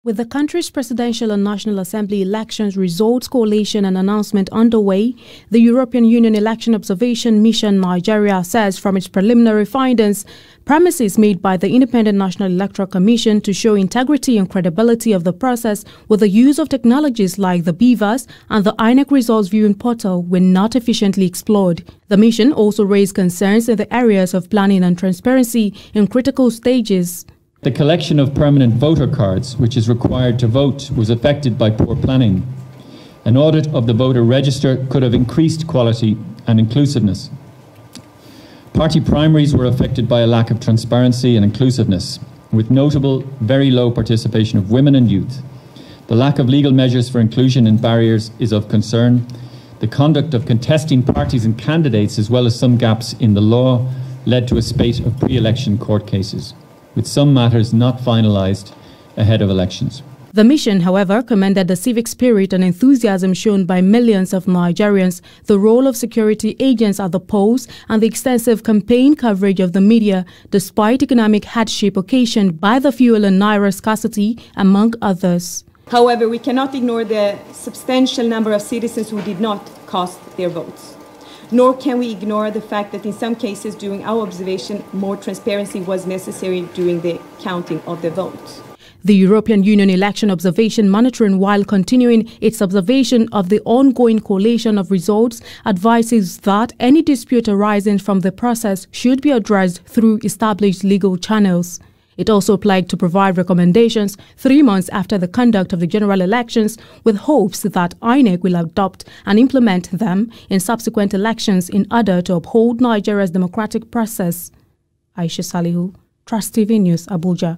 With the country's presidential and National Assembly elections results collation and announcement underway, the European Union Election Observation Mission Nigeria says from its preliminary findings, promises made by the Independent National Electoral Commission to show integrity and credibility of the process with the use of technologies like the BVAS and the INEC results viewing portal were not efficiently explored. The mission also raised concerns in the areas of planning and transparency in critical stages. The collection of permanent voter cards, which is required to vote, was affected by poor planning. An audit of the voter register could have increased quality and inclusiveness. Party primaries were affected by a lack of transparency and inclusiveness, with notable very low participation of women and youth. The lack of legal measures for inclusion and barriers is of concern. The conduct of contesting parties and candidates, as well as some gaps in the law, led to a spate of pre-election court cases, with some matters not finalised ahead of elections. The mission, however, commended the civic spirit and enthusiasm shown by millions of Nigerians, the role of security agents at the polls, and the extensive campaign coverage of the media, despite economic hardship occasioned by the fuel and naira scarcity, among others. However, we cannot ignore the substantial number of citizens who did not cast their votes. Nor can we ignore the fact that in some cases during our observation, more transparency was necessary during the counting of the votes. The European Union Election Observation Monitoring, while continuing its observation of the ongoing collation of results, advises that any dispute arising from the process should be addressed through established legal channels. It also applied to provide recommendations 3 months after the conduct of the general elections, with hopes that INEC will adopt and implement them in subsequent elections in order to uphold Nigeria's democratic process. Aisha Salihu, Trust TV News, Abuja.